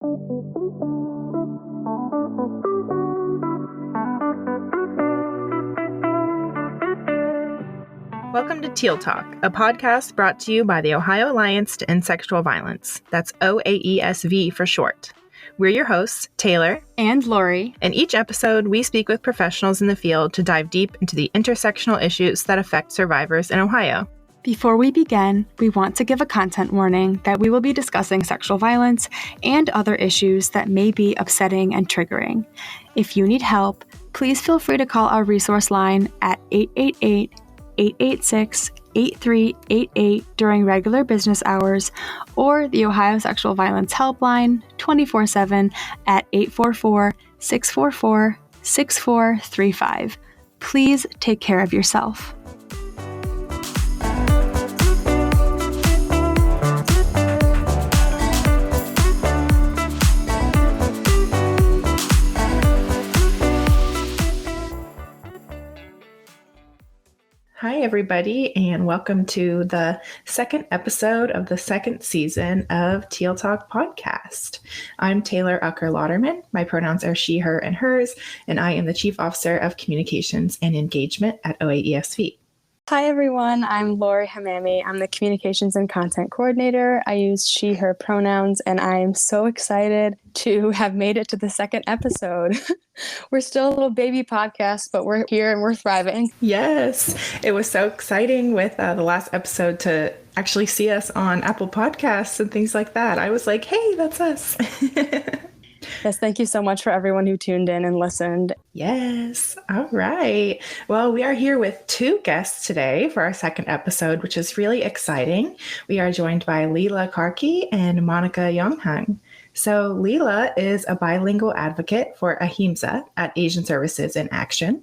Welcome to Teal Talk, a podcast brought to you by the Ohio Alliance to End Sexual Violence. That's OAESV for short. We're your hosts, Taylor and Lori. In each episode, we speak with professionals in the field to dive deep into the intersectional issues that affect survivors in Ohio. Before we begin, we want to give a content warning that we will be discussing sexual violence and other issues that may be upsetting and triggering. If you need help, please feel free to call our resource line at 888-886-8388 during regular business hours, or the Ohio Sexual Violence Helpline 24/7 at 844-644-6435. Please take care of yourself. Hi, everybody, and welcome to the second episode of the second season of Teal Talk podcast. I'm Taylor Ucker-Lauderman. My pronouns are she, her, and hers, and I am the Chief Officer of Communications and Engagement at OAESV. Hi, everyone. I'm Lori Hamami. I'm the Communications and Content Coordinator. I use she, her pronouns, and I am so excited to have made it to the second episode. We're still a little baby podcast, but we're here and we're thriving. Yes, it was so exciting with the last episode to actually see us on Apple Podcasts and things like that. I was like, hey, that's us. Yes, thank you so much for everyone who tuned in and listened. Yes. All right. Well, we are here with two guests today for our second episode, which is really exciting. We are joined by Leela Karki and Monicah Yonghang. So Leela is a bilingual advocate for Ahimsa at Asian Services in Action.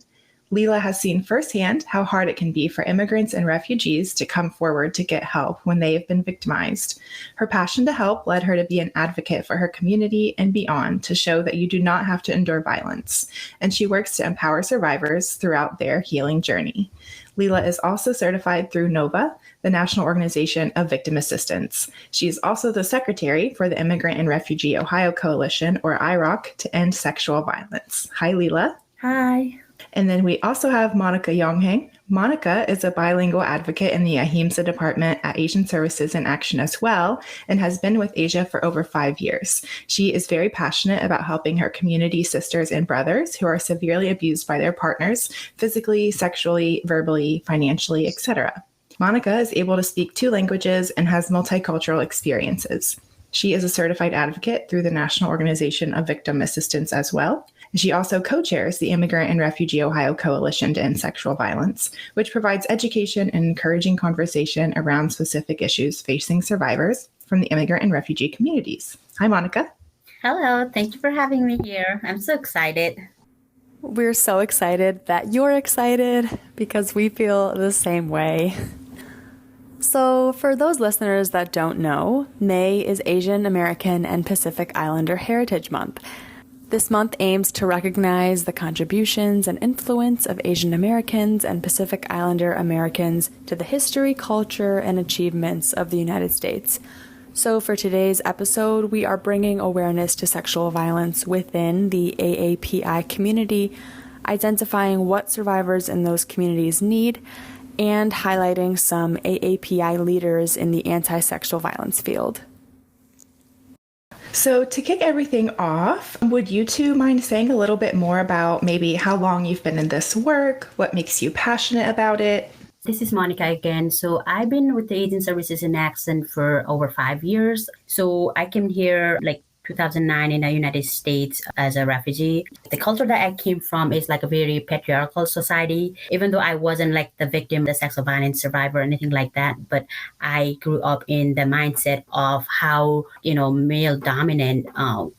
Leela has seen firsthand how hard it can be for immigrants and refugees to come forward to get help when they have been victimized. Her passion to help led her to be an advocate for her community and beyond to show that you do not have to endure violence, and she works to empower survivors throughout their healing journey. Leela is also certified through NOVA, the National Organization of Victim Assistance. She is also the secretary for the Immigrant and Refugee Ohio Coalition, or IROC, to end sexual violence. Hi, Leela. Hi. And then we also have Monicah Yonghang. Monicah is a bilingual advocate in the Ahimsa department at Asian Services in Action as well, and has been with Asia for over 5 years. She is very passionate about helping her community sisters and brothers who are severely abused by their partners, physically, sexually, verbally, financially, etc. Monicah is able to speak 2 languages and has multicultural experiences. She is a certified advocate through the National Organization of Victim Assistance as well. She also co-chairs the Immigrant and Refugee Ohio Coalition to End Sexual Violence, which provides education and encouraging conversation around specific issues facing survivors from the immigrant and refugee communities. Hi, Monicah. Hello. Thank you for having me here. I'm so excited. We're so excited that you're excited because we feel the same way. So for those listeners that don't know, May is Asian American and Pacific Islander Heritage Month. This month aims to recognize the contributions and influence of Asian Americans and Pacific Islander Americans to the history, culture, and achievements of the United States. So for today's episode, we are bringing awareness to sexual violence within the AAPI community, identifying what survivors in those communities need, and highlighting some AAPI leaders in the anti-sexual violence field. So to kick everything off, would you two mind saying a little bit more about maybe how long you've been in this work, what makes you passionate about it? This is Monicah again. So I've been with the Asian Services in Action for over 5 years. So I came here 2009 in the United States as a refugee. The culture that I came from is like a very patriarchal society, even though I wasn't like the victim, the sexual violence survivor, or anything like that. But I grew up in the mindset of how, male dominant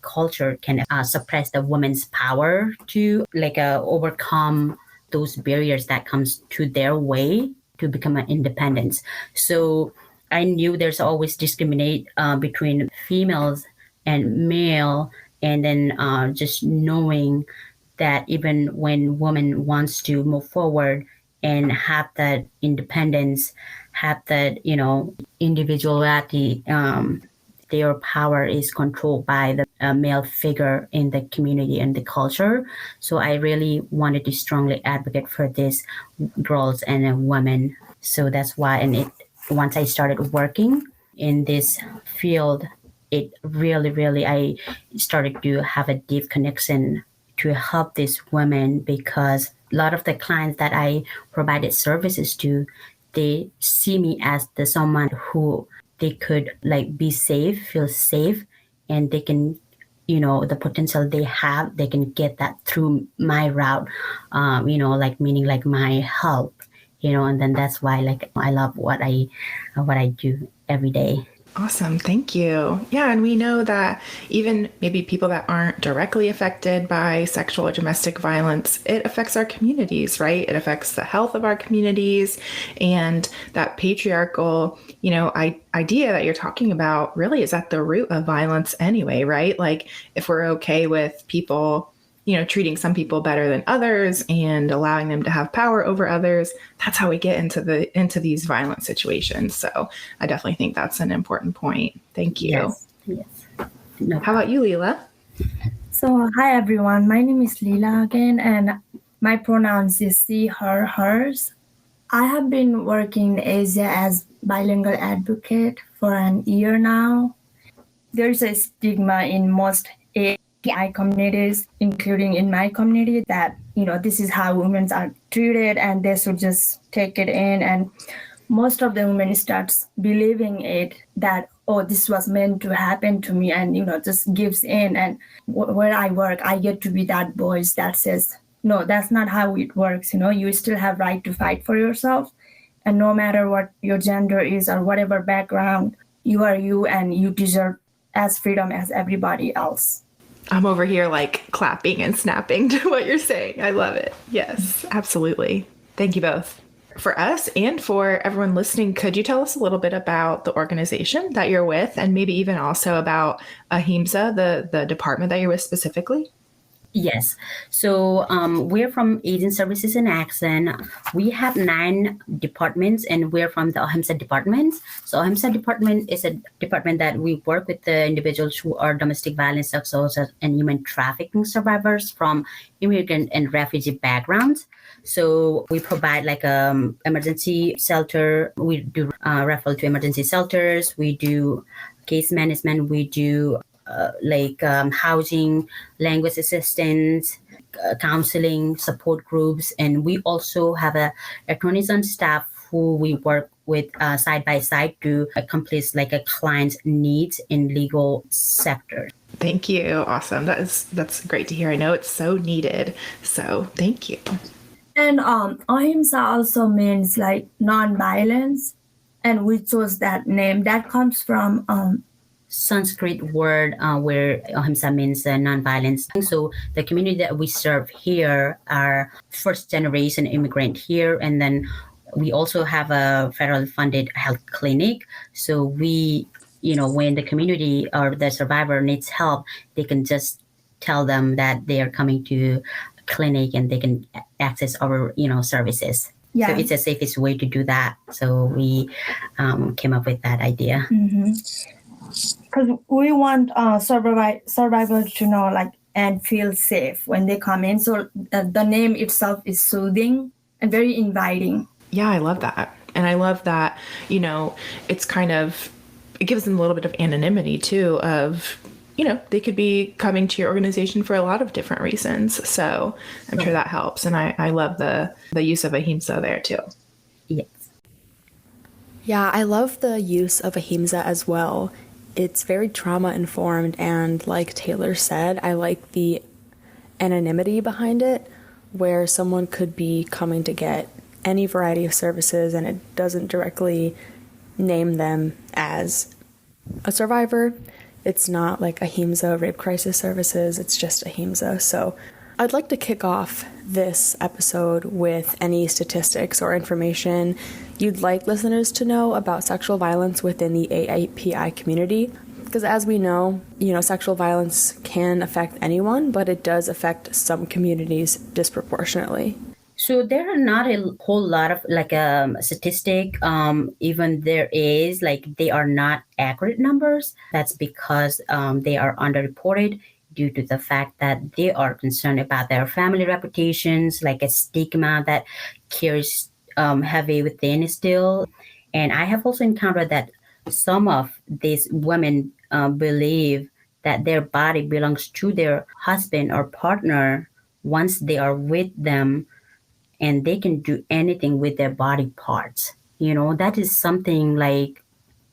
culture can suppress the woman's power to overcome those barriers that comes to their way to become an independence. So I knew there's always discriminate between females and male, and then just knowing that even when woman wants to move forward and have that independence, have that, individuality, their power is controlled by the male figure in the community and the culture. So I really wanted to strongly advocate for these girls and women. So that's why, once I started working in this field, it really, I started to have a deep connection to help these women, because a lot of the clients that I provided services to, they see me as someone who they could like be safe, feel safe, and they can, the potential they have, they can get that through my route, like meaning like my help, and then that's why like I love what I do every day. Awesome. Thank you. Yeah. And we know that even maybe people that aren't directly affected by sexual or domestic violence, it affects our communities, right? It affects the health of our communities. And that patriarchal, idea that you're talking about really is at the root of violence anyway, right? Like if we're okay with people, treating some people better than others and allowing them to have power over others, that's how we get into these violent situations. So I definitely think that's an important point. Thank you. Yes. No. How about you, Leela? So hi everyone, my name is Leela again, and my pronouns is she, her, hers. I have been working in Asia as bilingual advocate for an year now. There's a stigma in most AAPI communities, including in my community, that, this is how women are treated and they should just take it in. And most of the women starts believing it, that, oh, this was meant to happen to me, and, just gives in. And where I work, I get to be that voice that says, no, that's not how it works. You still have right to fight for yourself. And no matter what your gender is or whatever background, you are you, and you deserve as freedom as everybody else. I'm over here like clapping and snapping to what you're saying. I love it. Yes, absolutely. Thank you both. For us and for everyone listening, could you tell us a little bit about the organization that you're with, and maybe even also about Ahimsa, the department that you're with specifically? Yes. So we're from Asian Services in Action. We have 9 departments, and we're from the Ahimsa department. So Ahimsa department is a department that we work with the individuals who are domestic violence, sexual assault, and human trafficking survivors from immigrant and refugee backgrounds. So we provide like emergency shelter. We do referral to emergency shelters. We do case management. We do housing, language assistance, counseling, support groups. And we also have attorneys on staff who we work with side by side to accomplish like a client's needs in legal sector. Thank you. Awesome. That's great to hear. I know it's so needed. So thank you. And Ahimsa also means like non-violence, and we chose that name. That comes from Sanskrit word where Ahimsa means non-violence. So the community that we serve here are first generation immigrant here, and then we also have a federal funded health clinic. So we, when the community or the survivor needs help, they can just tell them that they are coming to a clinic and they can access our services. Yeah. So it's the safest way to do that. So we came up with that idea. Because we want survivors to know and feel safe when they come in. So the name itself is soothing and very inviting. Yeah, I love that. And I love that, it's it gives them a little bit of anonymity too of, they could be coming to your organization for a lot of different reasons. So I'm sure that helps. And I love the use of Ahimsa there too. Yes. Yeah, I love the use of Ahimsa as well. It's very trauma-informed, and like Taylor said, I like the anonymity behind it, where someone could be coming to get any variety of services, and it doesn't directly name them as a survivor. It's not like Ahimsa Rape Crisis Services, it's just Ahimsa. So I'd like to kick off this episode with any statistics or information you'd like listeners to know about sexual violence within the AAPI community. Because as we know, sexual violence can affect anyone, but it does affect some communities disproportionately. So there are not a whole lot of like statistic. Even there is like they are not accurate numbers. That's because they are underreported due to the fact that they are concerned about their family reputations, like a stigma that carries heavy within still. And I have also encountered that some of these women believe that their body belongs to their husband or partner once they are with them, and they can do anything with their body parts. That is something like,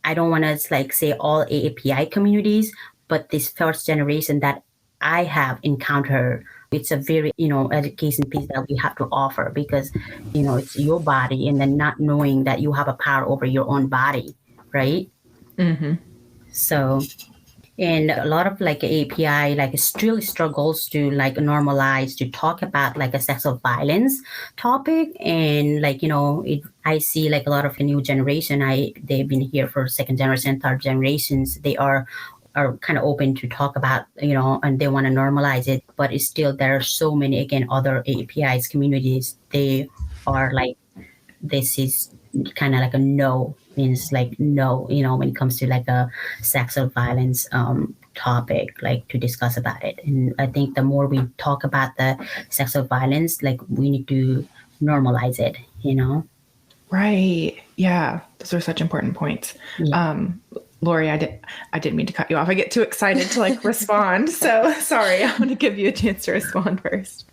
I don't want to like say all AAPI communities, but this first generation that I have encountered, it's a very, education piece that we have to offer because, it's your body and then not knowing that you have a power over your own body, right? Mm-hmm. So, and a lot of like API like still struggles to like normalize to talk about like a sexual violence topic. And like I see like a lot of the new generation, they've been here for second generation, third generations, they are kind of open to talk about, and they want to normalize it, but it's still there are so many again other APIs communities, they are like, this is kind of like a no, means like no, when it comes to like a sexual violence topic, like to discuss about it. And I think the more we talk about the sexual violence, like we need to normalize it. Right. Yeah. Those are such important points. Yeah. Lori, I didn't mean to cut you off. I get too excited to like respond. So sorry. I want to give you a chance to respond first.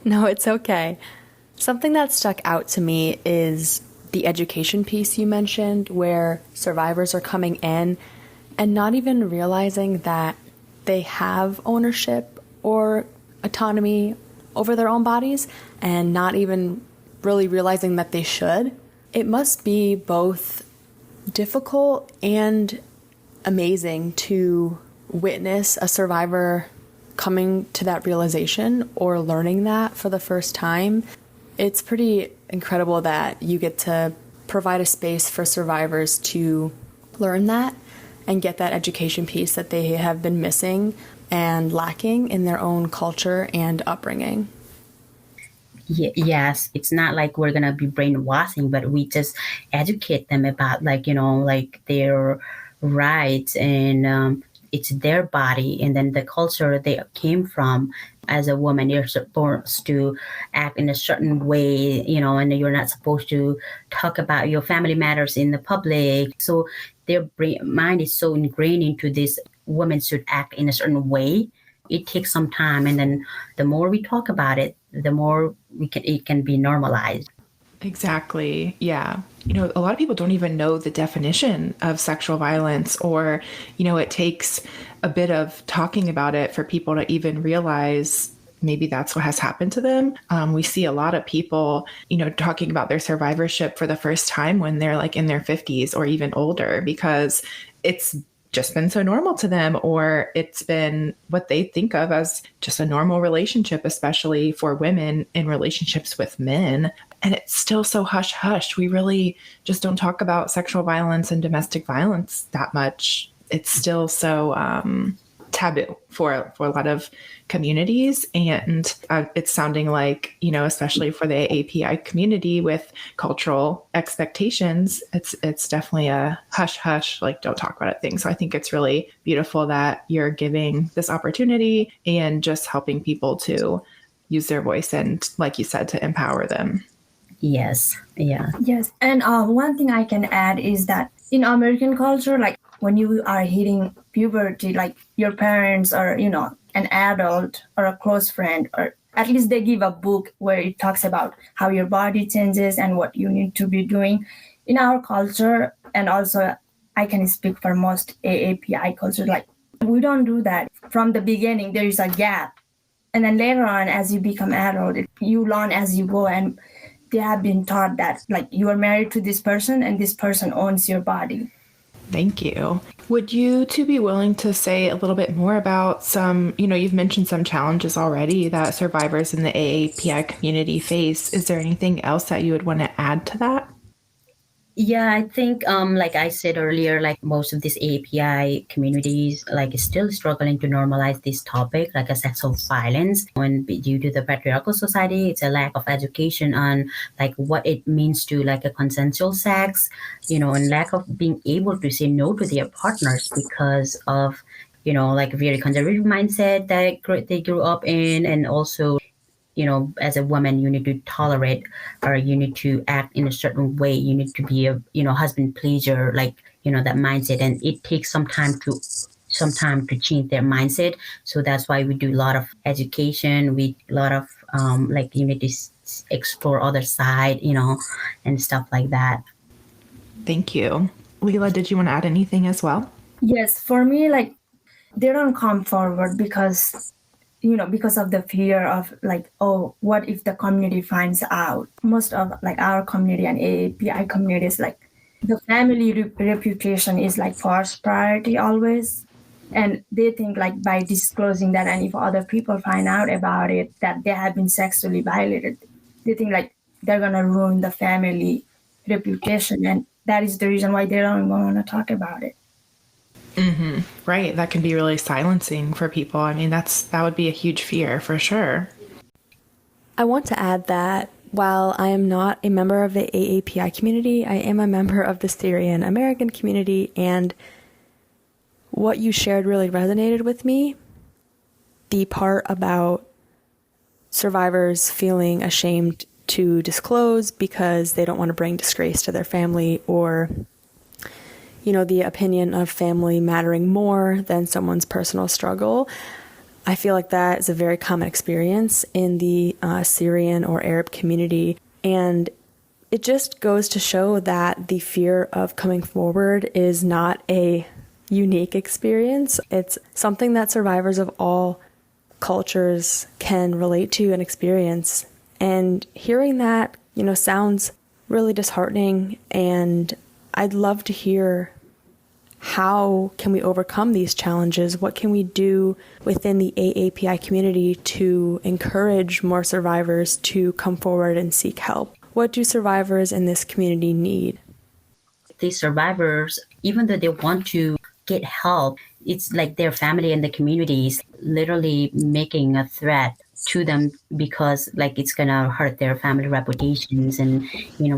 No, it's okay. Something that stuck out to me is the education piece you mentioned, where survivors are coming in and not even realizing that they have ownership or autonomy over their own bodies, and not even really realizing that they should. It must be both difficult and amazing to witness a survivor coming to that realization or learning that for the first time. It's pretty incredible that you get to provide a space for survivors to learn that and get that education piece that they have been missing and lacking in their own culture and upbringing. Yes, it's not like we're gonna be brainwashing, but we just educate them about like like their rights, and it's their body, and then the culture they came from. As a woman, you're supposed to act in a certain way, and you're not supposed to talk about your family matters in the public. So their mind is so ingrained into this: women should act in a certain way. It takes some time, and then the more we talk about it, the more it can be normalized. Exactly. Yeah. A lot of people don't even know the definition of sexual violence, or, it takes a bit of talking about it for people to even realize maybe that's what has happened to them. We see a lot of people, talking about their survivorship for the first time when they're like in their 50s or even older, because it's just been so normal to them, or it's been what they think of as just a normal relationship, especially for women in relationships with men. And it's still so hush hush. We really just don't talk about sexual violence and domestic violence that much. It's still so taboo for a lot of communities. And it's sounding like, especially for the AAPI community with cultural expectations, it's definitely a hush hush, like don't talk about it thing. So I think it's really beautiful that you're giving this opportunity and just helping people to use their voice and, like you said, to empower them. Yes. Yeah. Yes. And one thing I can add is that in American culture, like when you are hitting puberty, like your parents or, an adult or a close friend, or at least they give a book where it talks about how your body changes and what you need to be doing. In our culture, and also I can speak for most AAPI culture, like we don't do that. From the beginning, there is a gap. And then later on, as you become adult, you learn as you go, and they have been taught that like you are married to this person and this person owns your body. Thank you. Would you two be willing to say a little bit more about some, you've mentioned some challenges already that survivors in the AAPI community face. Is there anything else that you would want to add to that? Yeah, I think, like I said earlier, like most of these API communities, like is still struggling to normalize this topic, like a sexual violence. And due to the patriarchal society, it's a lack of education on like what it means to like a consensual sex, and lack of being able to say no to their partners because of, like very conservative mindset that they grew up in, and also as a woman, you need to tolerate or you need to act in a certain way. You need to be a, husband pleaser, like, that mindset. And it takes some time to change their mindset. So that's why we do a lot of education. We a lot of like you need to explore other side, and stuff like that. Thank you. Leela, did you want to add anything as well? Yes, for me, like they don't come forward because because of the fear of like, oh, what if the community finds out? Most of like our community and AAPI communities, like the family reputation is like first priority always. And they think like by disclosing that, and if other people find out about it, that they have been sexually violated, they think like they're gonna ruin the family reputation. And that is the reason why they don't even want to talk about it. Mm-hmm. Right. That can be really silencing for people. I mean, that would be a huge fear for sure. I want to add that while I am not a member of the AAPI community, I am a member of the Syrian American community, and what you shared really resonated with me. The part about survivors feeling ashamed to disclose because they don't want to bring disgrace to their family, or the opinion of family mattering more than someone's personal struggle. I feel like that is a very common experience in the Syrian or Arab community. And it just goes to show that the fear of coming forward is not a unique experience. It's something that survivors of all cultures can relate to and experience. And hearing that, sounds really disheartening. And I'd love to hear, how can we overcome these challenges? What can we do within the AAPI community to encourage more survivors to come forward and seek help? What do survivors in this community need? These survivors, even though they want to get help, it's like their family and the community is literally making a threat to them because like it's gonna hurt their family reputations and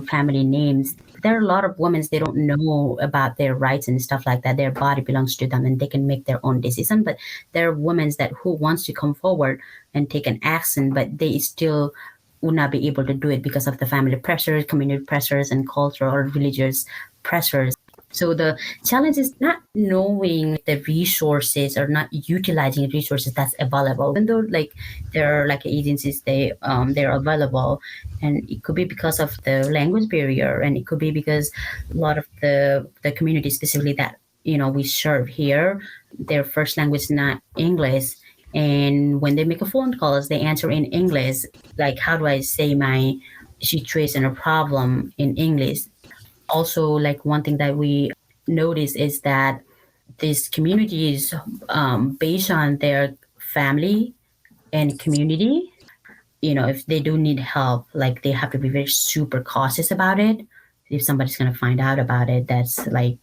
family names. There are a lot of women, they don't know about their rights and stuff like that. Their body belongs to them and they can make their own decision. But there are women that who wants to come forward and take an action, but they still would not be able to do it because of the family pressures, community pressures, and cultural or religious pressures. So the challenge is not knowing the resources or not utilizing resources that's available. Even though like there are like agencies, they're available, and it could be because of the language barrier, and it could be because a lot of the community specifically that we serve here, their first language is not English. And when they make a phone calls, they answer in English. Like, how do I say my situation or problem in English? Also, like one thing that we notice is that these communities, based on their family and community, if they do need help, like they have to be very super cautious about it. If somebody's going to find out about it, that's like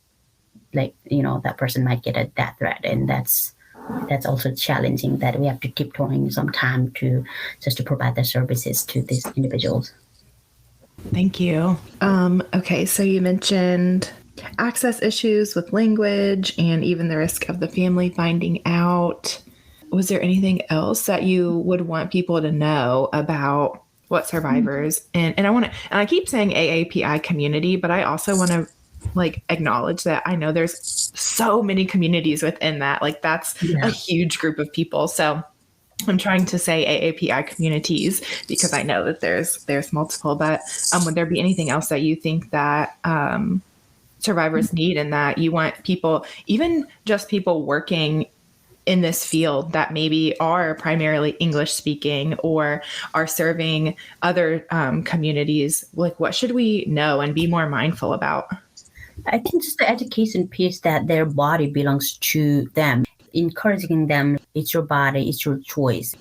that person might get a death threat, and that's also challenging, that we have to tiptoeing some time to just to provide the services to these individuals. Thank you. Okay, so you mentioned access issues with language and even the risk of the family finding out. Was there anything else that you would want people to know about what survivors and I keep saying AAPI community, but I also want to like acknowledge that I know there's so many communities within that. Like that's a huge group of people. So I'm trying to say AAPI communities because I know that there's multiple, but would there be anything else that you think that survivors need, and that you want people, even just people working in this field that maybe are primarily English speaking or are serving other communities, like what should we know and be more mindful about? I think just the education piece, that their body belongs to them, encouraging them, it's your body, it's your choice.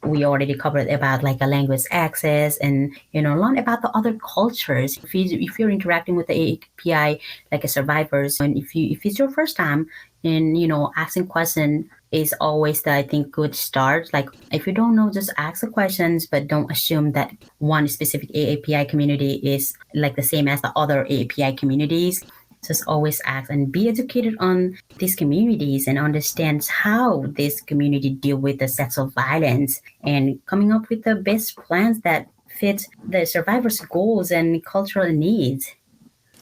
we already covered about like a language access and, learn about the other cultures. If you're interacting with the AAPI, like a survivors, and if it's your first time, and, asking question is always the, I think, good start. Like if you don't know, just ask the questions, but don't assume that one specific AAPI community is like the same as the other AAPI communities. Just always ask and be educated on these communities and understand how this community deal with the sexual violence and coming up with the best plans that fit the survivors' goals and cultural needs.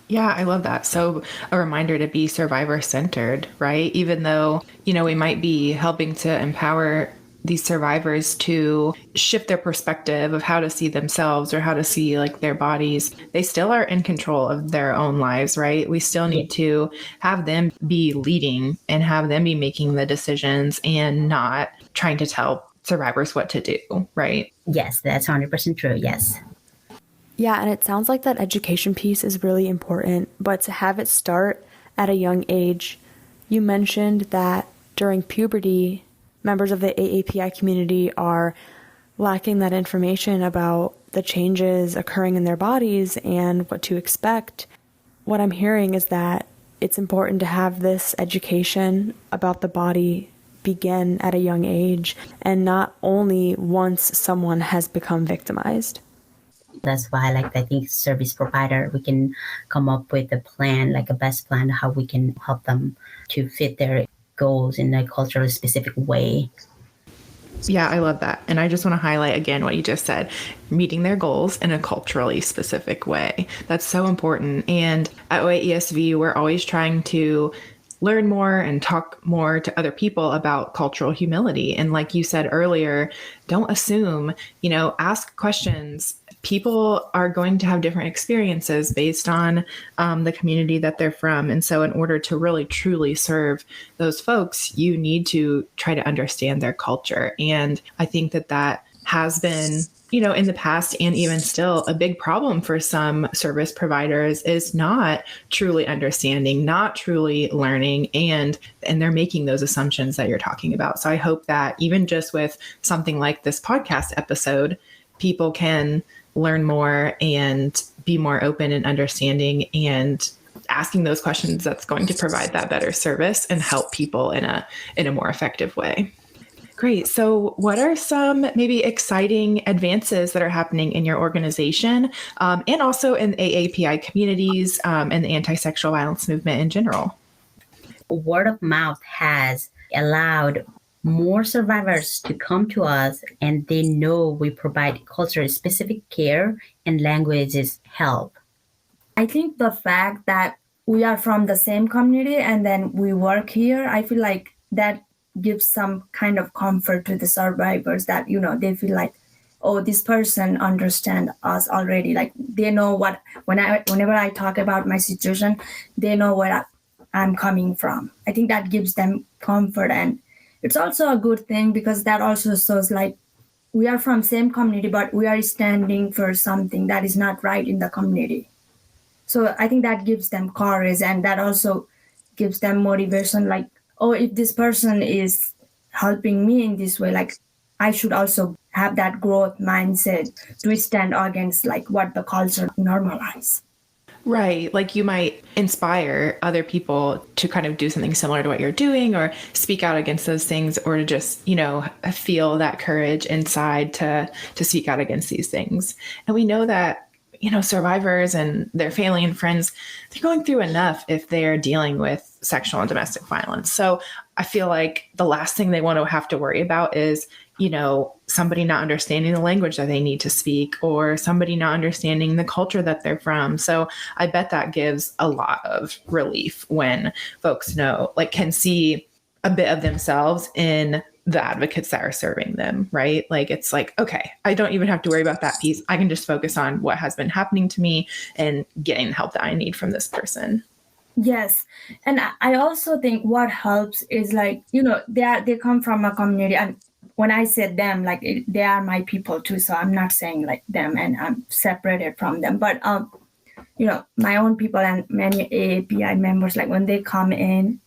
Yeah, I love that. So a reminder to be survivor centered, right? Even though, we might be helping to empower these survivors to shift their perspective of how to see themselves or how to see like their bodies, they still are in control of their own lives, right? We still need to have them be leading and have them be making the decisions and not trying to tell survivors what to do, right? Yes, that's 100% true. Yes. Yeah, and it sounds like that education piece is really important, but to have it start at a young age, you mentioned that during puberty, members of the AAPI community are lacking that information about the changes occurring in their bodies and what to expect. What I'm hearing is that it's important to have this education about the body begin at a young age and not only once someone has become victimized. That's why, like, I think service provider, we can come up with a plan, like a best plan, how we can help them to fit their goals in a culturally specific way. Yeah, I love that. And I just want to highlight again what you just said, meeting their goals in a culturally specific way. That's so important. And at OAESV, we're always trying to learn more and talk more to other people about cultural humility. And like you said earlier, don't assume, ask questions. People are going to have different experiences based on the community that they're from. And so in order to really truly serve those folks, you need to try to understand their culture. And I think that has been, in the past and even still a big problem for some service providers is not truly understanding, not truly learning, and they're making those assumptions that you're talking about. So I hope that even just with something like this podcast episode, people can learn more and be more open and understanding and asking those questions that's going to provide that better service and help people in a more effective way. Great. So what are some maybe exciting advances that are happening in your organization and also in AAPI communities and the anti-sexual violence movement in general? Word of mouth has allowed more survivors to come to us, and they know we provide culture-specific care and languages help. I think the fact that we are from the same community and then we work here, I feel like that gives some kind of comfort to the survivors that, they feel like, oh, this person understands us already. Like they know what, whenever I talk about my situation, they know where I'm coming from. I think that gives them comfort. And it's also a good thing because that also shows like we are from same community, but we are standing for something that is not right in the community. So I think that gives them courage and that also gives them motivation. Like, oh, if this person is helping me in this way, like I should also have that growth mindset to stand against like what the culture normalize. Right. Like you might inspire other people to kind of do something similar to what you're doing or speak out against those things or to just, feel that courage inside to speak out against these things. And we know that, survivors and their family and friends, they're going through enough if they're dealing with sexual and domestic violence. So I feel like the last thing they want to have to worry about is, somebody not understanding the language that they need to speak or somebody not understanding the culture that they're from. So I bet that gives a lot of relief when folks can see a bit of themselves in the advocates that are serving them, right? Like, it's like, okay, I don't even have to worry about that piece. I can just focus on what has been happening to me and getting the help that I need from this person. Yes. And I also think what helps is like, they come from a community. And when I said them, like they are my people too. So I'm not saying like them and I'm separated from them. But, my own people and many AAPI members, like when they come in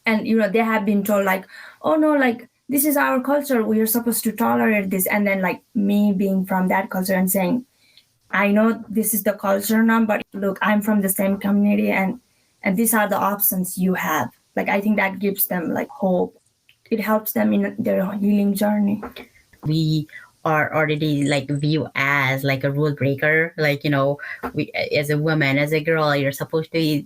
and, they have been told like, oh no, like this is our culture, we are supposed to tolerate this. And then like me being from that culture and saying, I know this is the culture now, but look, I'm from the same community and these are the options you have. Like, I think that gives them like hope. It helps them in their healing journey. We are already like viewed as like a rule breaker. Like, we, as a woman, as a girl, you're supposed to,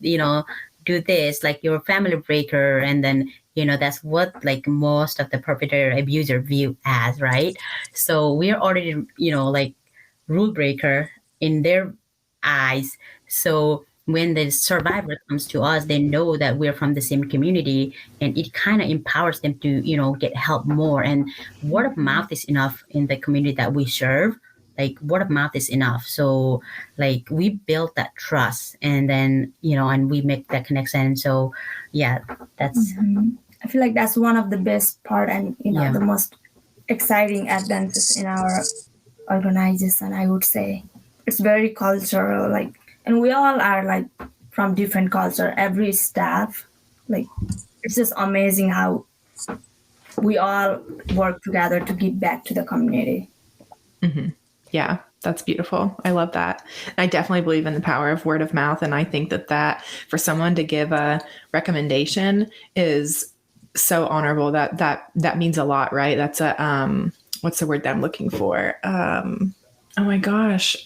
do this, like you're a family breaker. And then, that's what like most of the perpetrator abuser view as, right? So we're already, like rule breaker in their eyes. So when the survivor comes to us, they know that we're from the same community, and it kind of empowers them to, get help more. And word of mouth is enough in the community that we serve. Like word of mouth is enough. So like we build that trust, and then, and we make that connection. So yeah, that's. I feel like that's one of the best part and, the most exciting advances in our organization, I would say. It's very cultural, like, and we all are like from different culture, every staff, like, it's just amazing how we all work together to give back to the community. Mm-hmm. Yeah, that's beautiful. I love that. I definitely believe in the power of word of mouth. And I think that for someone to give a recommendation is so honorable. That means a lot, right? That's a, what's the word that I'm looking for? Oh my gosh.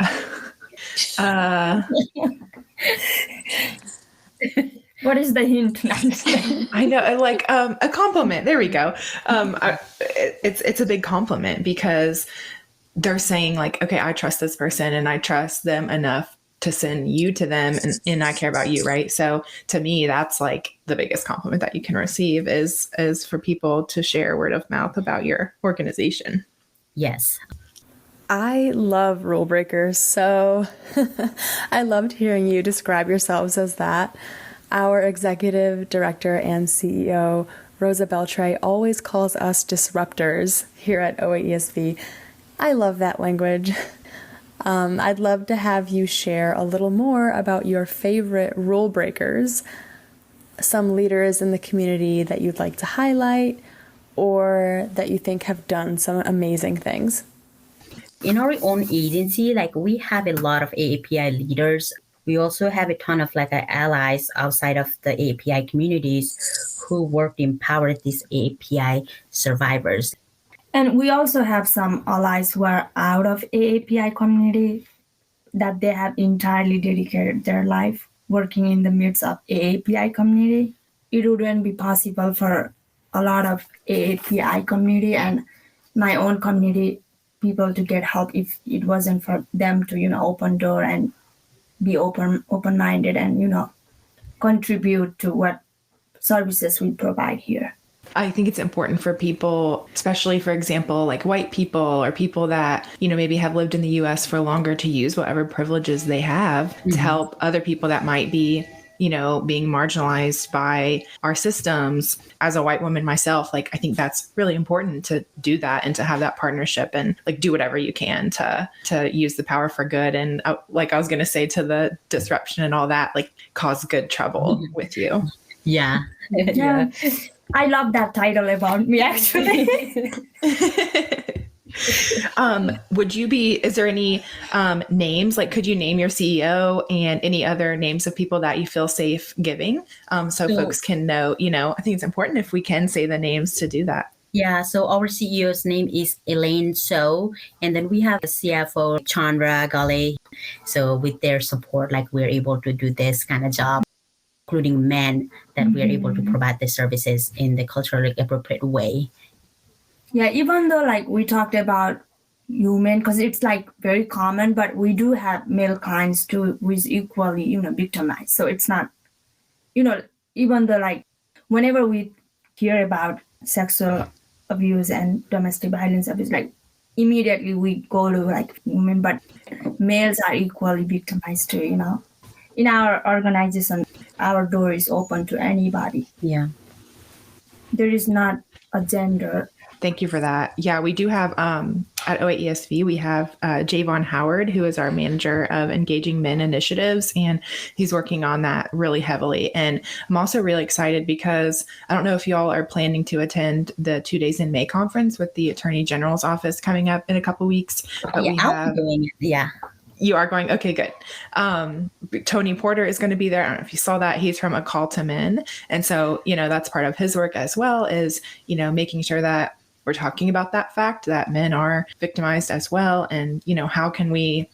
What is the hint? I know, like a compliment. There we go. It's a big compliment because they're saying like, okay, I trust this person and I trust them enough to send you to them, and I care about you, right? So to me, that's like the biggest compliment that you can receive is for people to share word of mouth about your organization. Yes. I love rule breakers, so I loved hearing you describe yourselves as that. Our executive director and CEO, Rosa Beltray, always calls us disruptors here at OAESV. I love that language. I'd love to have you share a little more about your favorite rule breakers, some leaders in the community that you'd like to highlight, or that you think have done some amazing things. In our own agency, like we have a lot of AAPI leaders. We also have a ton of like allies outside of the AAPI communities who work to empower these AAPI survivors. And we also have some allies who are out of AAPI community that they have entirely dedicated their life working in the midst of AAPI community. It wouldn't be possible for a lot of AAPI community and my own community people to get help if it wasn't for them to, open door and be open-minded and, contribute to what services we provide here. I think it's important for people, especially, for example, like white people or people that, maybe have lived in the U.S. for longer, to use whatever privileges they have to help other people that might be, being marginalized by our systems. As a white woman myself, like, I think that's really important to do that and to have that partnership and like do whatever you can to use the power for good. And like I was going to say, to the disruption and all that, like cause good trouble with you. Yeah. Yeah. I love that title about me, actually. Is there any names, like could you name your CEO and any other names of people that you feel safe giving so folks can know, I think it's important if we can say the names to do that. Yeah, so our CEO's name is Elaine Tso, and then we have the CFO Chandra Ghalley. So with their support, like we're able to do this kind of job, including men, that we are able to provide the services in the culturally appropriate way. Yeah, even though like we talked about human, because it's like very common, but we do have male clients too who is equally, victimized. So it's not, even though like whenever we hear about sexual abuse and domestic violence abuse, like immediately we go to like women, but males are equally victimized too, In our organization, our door is open to anybody. Yeah. there is not a gender. Thank you for that. Yeah, we do have at OAESV, we have Javon Howard, who is our manager of engaging men initiatives, and he's working on that really heavily. And I'm also really excited because I don't know if y'all are planning to attend the 2 Days in May conference with the Attorney General's office coming up in a couple weeks. But Yeah, we I'll have be doing it. Yeah. You are going? Okay, good. Tony Porter is going to be there. I don't know if you saw that. He's from A Call to Men. And so, that's part of his work as well, is, making sure that we're talking about that fact that men are victimized as well. And, how can we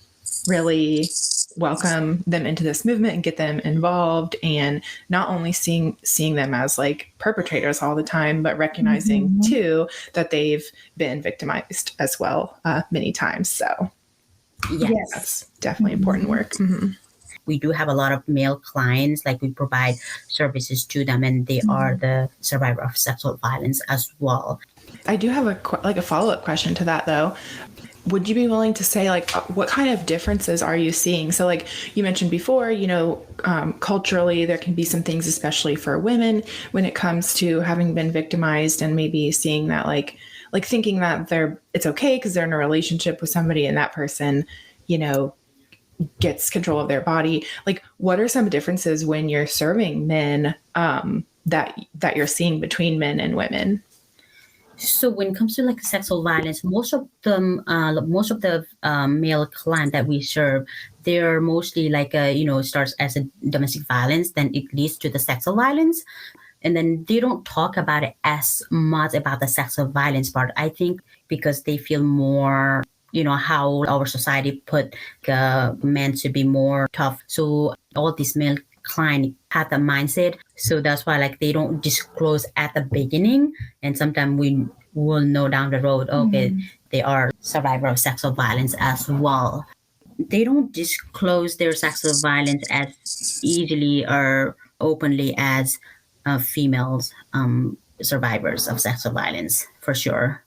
really welcome them into this movement and get them involved, and not only seeing them as like perpetrators all the time, but recognizing too that they've been victimized as well many times. So Yes. that's definitely important work. Mm-hmm. We do have a lot of male clients, like we provide services to them, and they are the survivor of sexual violence as well. I do have a follow-up question to that, though. Would you be willing to say, like, what kind of differences are you seeing? So, like you mentioned before, culturally, there can be some things, especially for women, when it comes to having been victimized and maybe seeing that, like thinking that it's okay because they're in a relationship with somebody and that person, gets control of their body. Like, what are some differences when you're serving men that you're seeing between men and women? So when it comes to like sexual violence, most of the male clients that we serve, they're mostly like starts as a domestic violence, then it leads to the sexual violence, and then they don't talk about it as much about the sexual violence part. I think because they feel more, how our society put men to be more tough. So all these male clients have the mindset. So that's why like they don't disclose at the beginning. And sometimes we will know down the road, okay, they are survivor of sexual violence as well. They don't disclose their sexual violence as easily or openly as females survivors of sexual violence, for sure.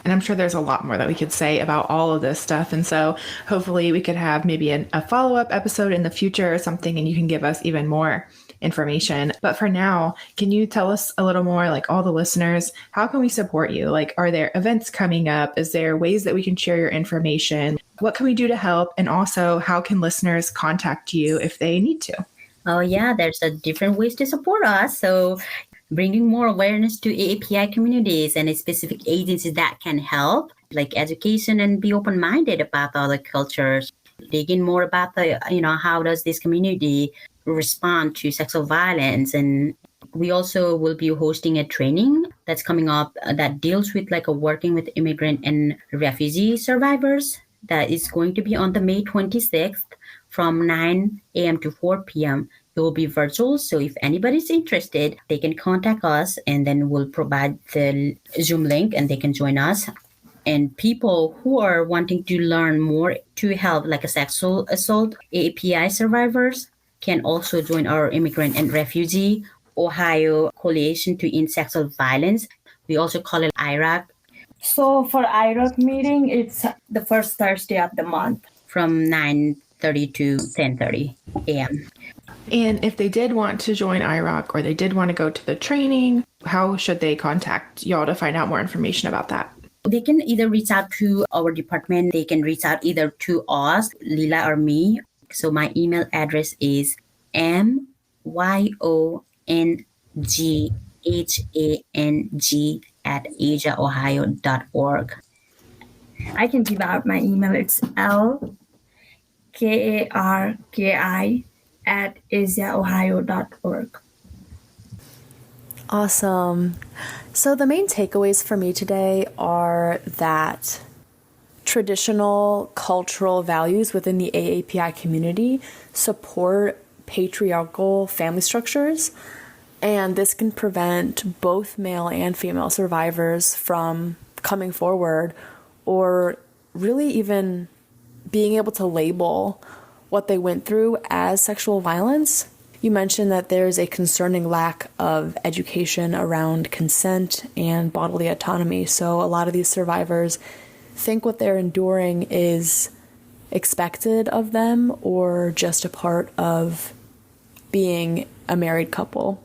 And I'm sure there's a lot more that we could say about all of this stuff. And so hopefully we could have maybe a follow-up episode in the future or something, and you can give us even more information. But for now, can you tell us a little more, like all the listeners, how can we support you? Like, are there events coming up? Is there ways that we can share your information? What can we do to help? And also, how can listeners contact you if they need to? Oh, yeah, there's different ways to support us. So bringing more awareness to AAPI communities and specific agencies that can help, like education, and be open-minded about other cultures. Digging more about how does this community respond to sexual violence. And we also will be hosting a training that's coming up that deals with working with immigrant and refugee survivors. That is going to be on the May 26th from 9 a.m. to 4 p.m. It will be virtual, so if anybody's interested, they can contact us, and then we'll provide the Zoom link and they can join us. And people who are wanting to learn more to help like a sexual assault AAPI survivors can also join our Immigrant and Refugee Ohio Coalition to End Sexual Violence. We also call it IRAC. So for IRAC meeting, it's the first Thursday of the month. From 9:30 to 10:30 a.m. And if they did want to join IROC or they did want to go to the training, how should they contact y'all to find out more information about that? They can either reach out to our department. They can reach out either to us, Leela, or me. So my email address is myonghang@asiaohio.org. I can give out my email. It's lkarki@asiaohio.org. Awesome. So the main takeaways for me today are that traditional cultural values within the AAPI community support patriarchal family structures, and this can prevent both male and female survivors from coming forward or really even being able to label what they went through as sexual violence. You mentioned that there's a concerning lack of education around consent and bodily autonomy. So a lot of these survivors think what they're enduring is expected of them or just a part of being a married couple.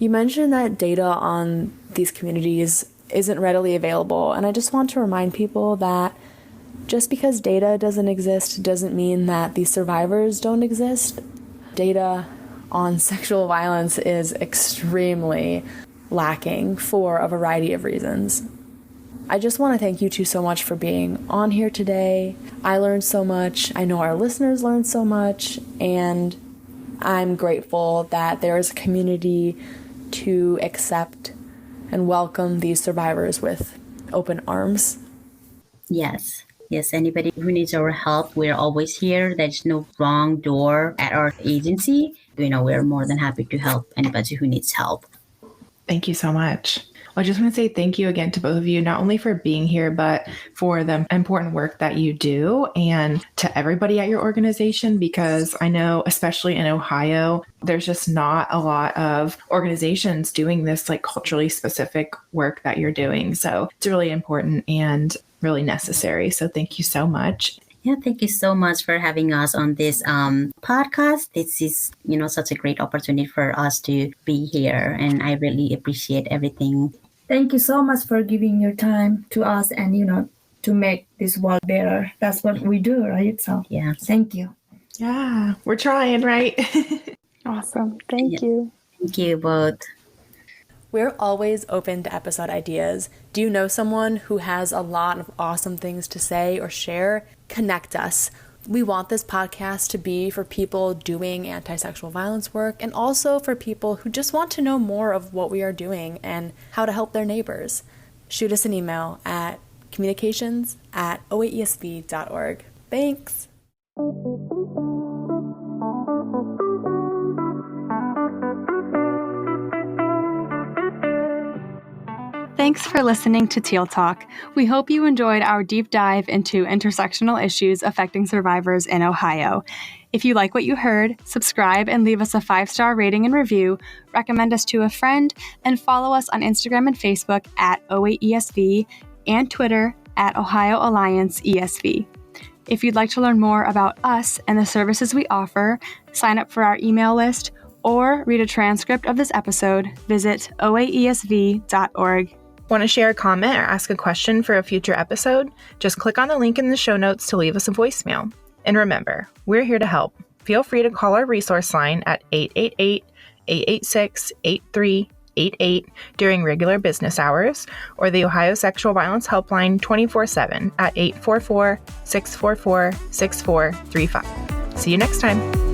You mentioned that data on these communities isn't readily available, and I just want to remind people that just because data doesn't exist doesn't mean that these survivors don't exist. Data on sexual violence is extremely lacking for a variety of reasons. I just want to thank you two so much for being on here today. I learned so much. I know our listeners learned so much, and I'm grateful that there is a community to accept and welcome these survivors with open arms. Yes. Yes, anybody who needs our help, we're always here. There's no wrong door at our agency. We're more than happy to help anybody who needs help. Thank you so much. I just want to say thank you again to both of you, not only for being here, but for the important work that you do, and to everybody at your organization, because I know, especially in Ohio, there's just not a lot of organizations doing this like culturally specific work that you're doing. So it's really important and really necessary. So thank you so much. Yeah, thank you so much for having us on this podcast. This is, such a great opportunity for us to be here, and I really appreciate everything. Thank you so much for giving your time to us and, to make this world better. That's what we do, right? So, yeah. Thank you. Yeah, we're trying, right? Awesome. Thank you. Thank you both. We're always open to episode ideas. Do you know someone who has a lot of awesome things to say or share? Connect us. We want this podcast to be for people doing anti-sexual violence work, and also for people who just want to know more of what we are doing and how to help their neighbors. Shoot us an email at communications@oaesv.org. Thanks. Thanks for listening to Teal Talk. We hope you enjoyed our deep dive into intersectional issues affecting survivors in Ohio. If you like what you heard, subscribe and leave us a 5-star rating and review, recommend us to a friend, and follow us on Instagram and Facebook at OAESV and Twitter at Ohio Alliance ESV. If you'd like to learn more about us and the services we offer, sign up for our email list, or read a transcript of this episode, visit oaesv.org. Want to share a comment or ask a question for a future episode? Just click on the link in the show notes to leave us a voicemail. And remember, we're here to help. Feel free to call our resource line at 888-886-8388 during regular business hours, or the Ohio Sexual Violence Helpline 24/7 at 844-644-6435. See you next time.